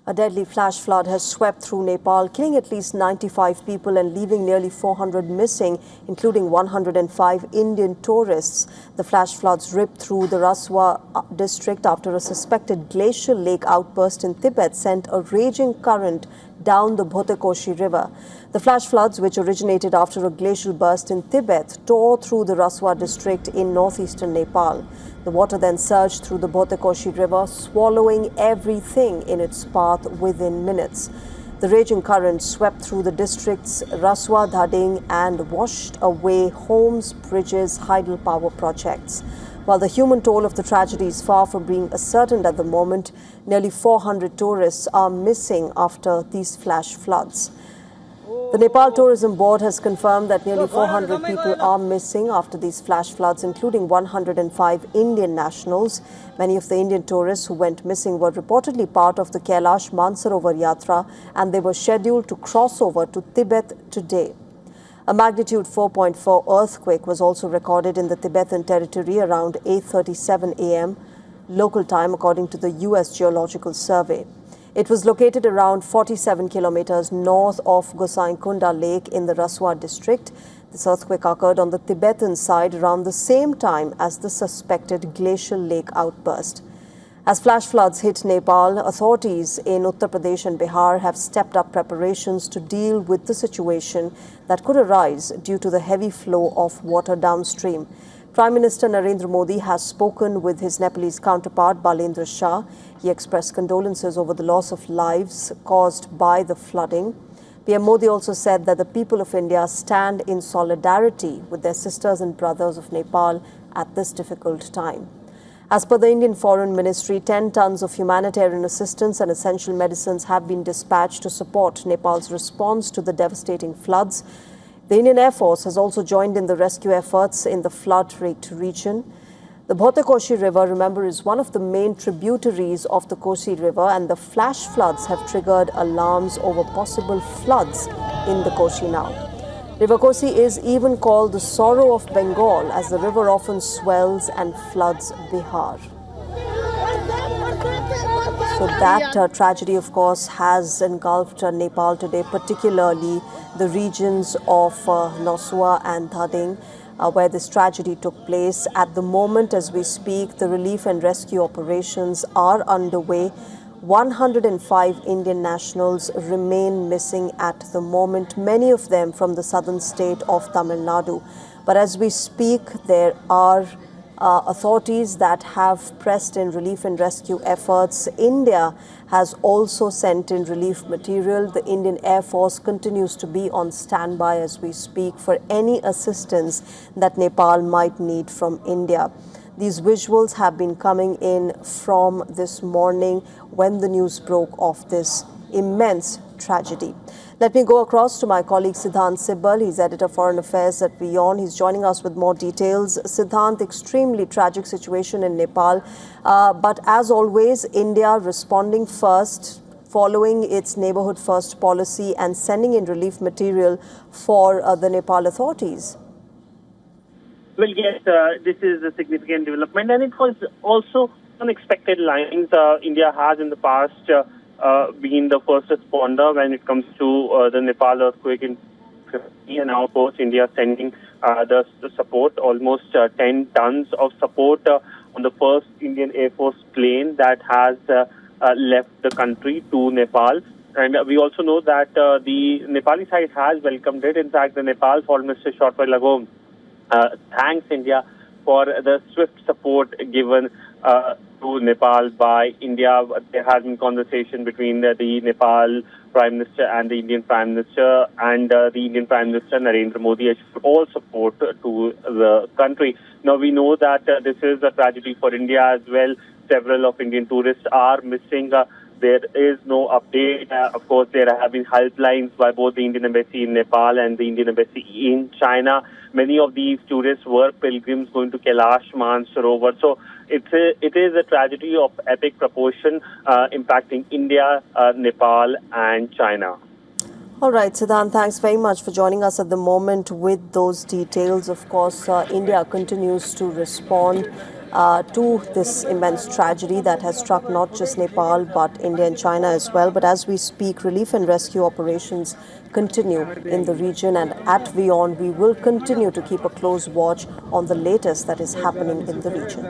A deadly flash flood has swept through Nepal, killing at least 95 people and leaving nearly 400 missing, including 105 Indian tourists. The flash floods ripped through the Raswa district after a suspected glacial lake outburst in Tibet sent a raging current down the Bhotekoshi River. The flash floods, which originated after a glacial burst in Tibet, tore through the Raswa district in northeastern Nepal. The water then surged through the Bhotekoshi River, swallowing everything in its path within minutes. The raging current swept through the district's Raswa, Dhading and washed away homes, bridges, hydropower projects. While the human toll of the tragedy is far from being ascertained at the moment, nearly 400 tourists are missing after these flash floods. The Nepal Tourism Board has confirmed that nearly 400 people are missing after these flash floods, including 105 Indian nationals. Many of the Indian tourists who went missing were reportedly part of the Kailash Mansarovar Yatra, and they were scheduled to cross over to Tibet today. A magnitude 4.4 earthquake was also recorded in the Tibetan territory around 8:37 a.m. local time, according to the U.S. Geological Survey. It was located around 47 kilometers north of Gosainkunda Lake in the Raswa district. This earthquake occurred on the Tibetan side around the same time as the suspected glacial lake outburst. As flash floods hit Nepal, authorities in Uttar Pradesh and Bihar have stepped up preparations to deal with the situation that could arise due to the heavy flow of water downstream. Prime Minister Narendra Modi has spoken with his Nepalese counterpart Balendra Shah. He expressed condolences over the loss of lives caused by the flooding. PM Modi also said that the people of India stand in solidarity with their sisters and brothers of Nepal at this difficult time. As per the Indian Foreign Ministry, 10 tons of humanitarian assistance and essential medicines have been dispatched to support Nepal's response to the devastating floods. The Indian Air Force has also joined in the rescue efforts in the flood-raked region. The Bhotekoshi River, remember, is one of the main tributaries of the Kosi River, and the flash floods have triggered alarms over possible floods in the Kosi now. River Kosi is even called the sorrow of Bengal, as the river often swells and floods Bihar. So that tragedy, of course, has engulfed Nepal today, particularly the regions of Nosua and Dhading, where this tragedy took place. At the moment, as we speak, the relief and rescue operations are underway. 105 Indian nationals remain missing at the moment, many of them from the southern state of Tamil Nadu. But as we speak, there are authorities that have pressed in relief and rescue efforts. India has also sent in relief material. The Indian Air Force continues to be on standby as we speak for any assistance that Nepal might need from India. These visuals have been coming in from this morning when the news broke of this immense tragedy. Let me go across to my colleague Siddhant Sibbal. He's editor Foreign Affairs at WION. He's joining us with more details. Siddhant, extremely tragic situation in Nepal. But as always, India responding first, following its neighborhood first policy and sending in relief material for the Nepal authorities. Well, yes, this is a significant development, and it was also unexpected lines. India has in the past been the first responder when it comes to the Nepal earthquake in 2015, and now, of course, India sending the support, almost 10 tons of support on the first Indian Air Force plane that has left the country to Nepal. And we also know that the Nepali side has welcomed it. In fact, the Nepal Foreign Minister short while ago thanks India for the swift support given to Nepal by India. There has been conversation between the Nepal Prime Minister and the Indian Prime Minister, and the Indian Prime Minister Narendra Modi has all support to the country. Now we know that this is a tragedy for India as well. Several of Indian tourists are missing. There is no update. Of course, there have been helplines by both the Indian Embassy in Nepal and the Indian Embassy in China. Many of these tourists were pilgrims going to Kailash Mansarovar. So it is a tragedy of epic proportion impacting India, Nepal and China. All right, Siddhant, thanks very much for joining us at the moment with those details. Of course, India continues to respond to this immense tragedy that has struck not just Nepal but India and China as well. But as we speak, relief and rescue operations continue in the region, and at WION we will continue to keep a close watch on the latest that is happening in the region.